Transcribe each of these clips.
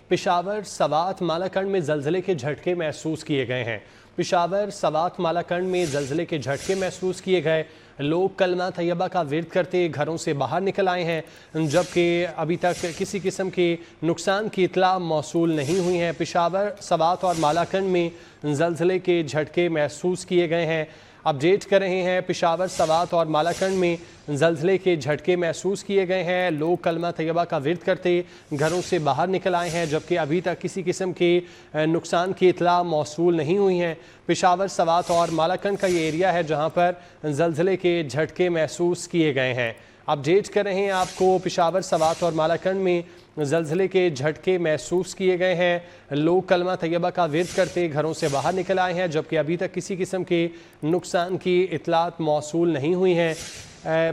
پشاور، سوات، مالاکنڈ میں زلزلے کے جھٹکے محسوس کیے گئے ہیں۔ پشاور، سوات، مالاکنڈ میں زلزلے کے جھٹکے محسوس کیے گئے۔ لوگ کلمہ طیبہ کا ورد کرتے گھروں سے باہر نکل آئے ہیں، جبکہ ابھی تک کسی قسم کے نقصان کی اطلاع موصول نہیں ہوئی ہے۔ پشاور، سوات اور مالاکنڈ میں زلزلے کے جھٹکے محسوس کیے گئے ہیں۔ اپڈیٹ کر رہے ہیں، پشاور، سوات اور مالاکنڈ میں زلزلے کے جھٹکے محسوس کیے گئے ہیں۔ لوگ کلمہ طیبہ کا ورد کرتے گھروں سے باہر نکل آئے ہیں، جبکہ ابھی تک کسی قسم کے نقصان کی اطلاع موصول نہیں ہوئی ہیں۔ پشاور، سوات اور مالاکنڈ کا یہ ایریا ہے جہاں پر زلزلے کے جھٹکے محسوس کیے گئے ہیں۔ اپڈیٹ کر رہے ہیں آپ کو، پشاور، سوات اور مالاکنڈ میں زلزلے کے جھٹکے محسوس کیے گئے ہیں۔ لوگ کلمہ طیبہ کا ورد کرتے گھروں سے باہر نکل آئے ہیں، جبکہ ابھی تک کسی قسم کے نقصان کی اطلاعات موصول نہیں ہوئی ہیں۔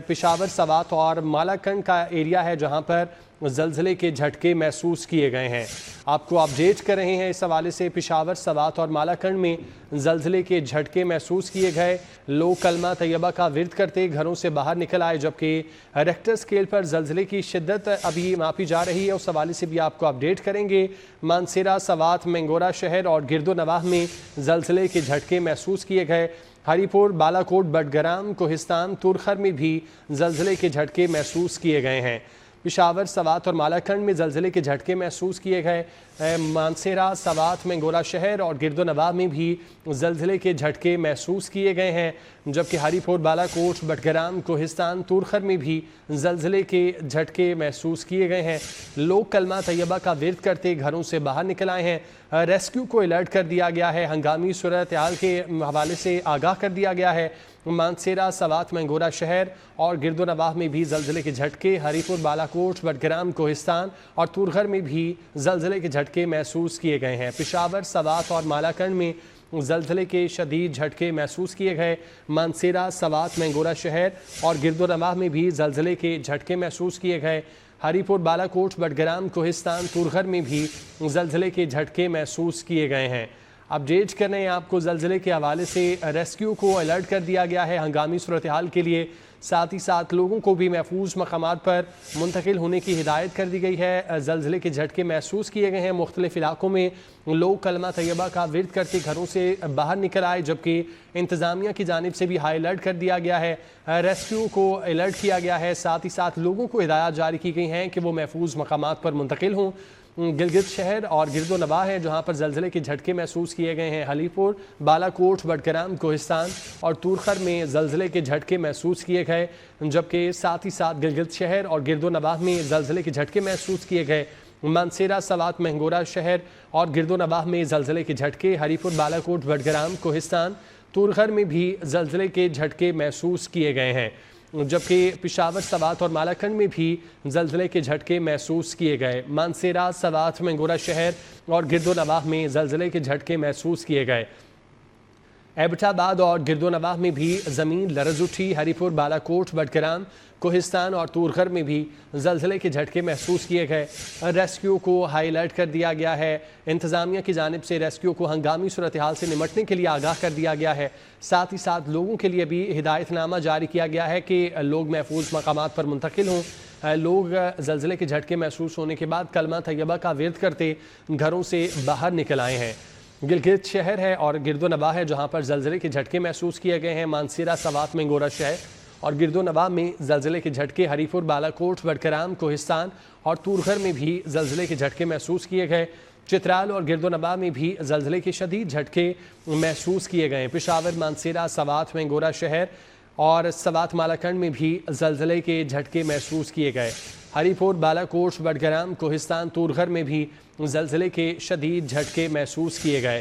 پشاور، سوات اور مالاکنڈ کا ایریا ہے جہاں پر زلزلے کے جھٹکے محسوس کیے گئے ہیں۔ آپ کو اپڈیٹ کر رہے ہیں اس حوالے سے، پشاور، سوات اور مالاکنڈ میں زلزلے کے جھٹکے محسوس کیے گئے۔ لوگ کلمہ طیبہ کا ورد کرتے گھروں سے باہر نکل آئے، جبکہ ریکٹر اسکیل پر زلزلے کی شدت ابھی ماپی جا رہی ہے۔ اس حوالے سے بھی آپ کو اپڈیٹ کریں گے۔ مانسیرہ، سوات، مینگورہ شہر اور گرد و نواح میں زلزلے کے جھٹکے محسوس کیے گئے۔ ہری پور، بالاکوٹ، بٹگرام، کوہستان، تورخر میں بھی زلزلے کے جھٹکے محسوس کیے گئے ہیں۔ پشاور، سوات اور مالاکنڈ میں زلزلے کے جھٹکے محسوس کیے گئے۔ مانسیرہ، سوات، مینگورہ شہر اور گرد و نواح میں بھی زلزلے کے جھٹکے محسوس کیے گئے ہیں، جبکہ ہری پور، بالاکوٹ، بٹگرام، کوہستان، تورخر میں بھی زلزلے کے جھٹکے محسوس کیے گئے ہیں۔ لوگ کلمہ طیبہ کا ورد کرتے گھروں سے باہر نکل آئے ہیں۔ ریسکیو کو الرٹ کر دیا گیا ہے، ہنگامی صورتحال کے حوالے سے آگاہ کر دیا گیا ہے۔ مانسیرہ، سوات، مینگورہ شہر اور گرد و نواح میں بھی زلزلے کے جھٹکے، ہری پور، بالاکوٹ، بٹگرام، کوہستان اور تورخر میں بھی زلزلے کے جھٹکے محسوس کیے گئے ہیں۔ پشاور، سوات اور مالاکنڈ میں زلزلے کے شدید جھٹکے محسوس کیے گئے۔ مانسیرہ، سوات، مینگورہ شہر اور گرد و نواح میں بھی زلزلے کے جھٹکے محسوس کیے گئے۔ ہری پور، بالاکوٹ، بٹگرام، کوہستان، تورخر میں بھی زلزلے کے جھٹکے محسوس کیے گئے ہیں۔ اپڈیٹ کرنے ہیں آپ کو، زلزلے کے حوالے سے ریسکیو کو الرٹ کر دیا گیا ہے ہنگامی صورتحال کے لیے، ساتھ ہی ساتھ لوگوں کو بھی محفوظ مقامات پر منتقل ہونے کی ہدایت کر دی گئی ہے۔ زلزلے کے جھٹکے محسوس کیے گئے ہیں مختلف علاقوں میں۔ لوگ کلمہ طیبہ کا ورد کرتے گھروں سے باہر نکل آئے، جبکہ انتظامیہ کی جانب سے بھی ہائی الرٹ کر دیا گیا ہے، ریسکیو کو الرٹ کیا گیا ہے، ساتھ ہی ساتھ لوگوں کو ہدایات جاری کی گئی ہیں کہ وہ محفوظ مقامات پر منتقل ہوں۔ گلگت شہر اور گرد و نواح ہے جہاں پر زلزلے کے جھٹکے محسوس کیے گئے ہیں۔ ہری پور، بالاکوٹ، بٹگرام، کوہستان اور تورخر میں زلزلے کے جھٹکے محسوس کیے گئے، جبکہ ساتھ ہی ساتھ گلگت شہر اور گرد و نواح میں زلزلے کے جھٹکے محسوس کیے گئے۔ مانسیرہ، سوات، مینگورہ شہر اور گرد و نواح میں زلزلے کے جھٹکے، ہری پور، بالاکوٹ، بٹگرام، کوہستان، تورخر میں بھی زلزلے کے جھٹکے محسوس کیے گئے ہیں، جبکہ پشاور، سوات اور مالاکنڈ میں بھی زلزلے کے جھٹکے محسوس کیے گئے۔ مانسیرہ، سوات، مینگورہ شہر اور گرد و نواح میں زلزلے کے جھٹکے محسوس کیے گئے۔ ایبٹ آباد اور گرد و نواح میں بھی زمین لرز اٹھی۔ ہری پور، بالاکوٹ، بٹگرام، کوہستان اور تورخر میں بھی زلزلے کے جھٹکے محسوس کیے گئے۔ ریسکیو کو ہائی الرٹ کر دیا گیا ہے، انتظامیہ کی جانب سے ریسکیو کو ہنگامی صورتحال سے نمٹنے کے لیے آگاہ کر دیا گیا ہے، ساتھ ہی ساتھ لوگوں کے لیے بھی ہدایت نامہ جاری کیا گیا ہے کہ لوگ محفوظ مقامات پر منتقل ہوں۔ لوگ زلزلے کے جھٹکے محسوس ہونے کے بعد کلمہ طیبہ کا ورد کرتے گھروں سے باہر نکل آئے ہیں۔ گلگت شہر ہے اور گرد و نواح ہے جہاں پر زلزلے کے جھٹکے محسوس کیے گئے ہیں۔ مانسیرہ، سوات، مینگورہ شہر اور گرد و نواح میں زلزلے کے جھٹکے، ہری پور، بالاکوٹ، بٹگرام، کوہستان اور تورخر میں بھی زلزلے کے جھٹکے محسوس کیے گئے۔ چترال اور گرد و نواح میں بھی زلزلے کے شدید جھٹکے محسوس کیے گئے۔ پشاور، مانسیرہ، سوات، مینگورہ شہر اور سوات، مالاکنڈ میں بھی زلزلے کے جھٹکے محسوس کیے گئے۔ ہری پور، بالاکوٹ، بٹگرام، کوہستان، تورخر میں بھی زلزلے کے شدید جھٹکے محسوس کیے گئے۔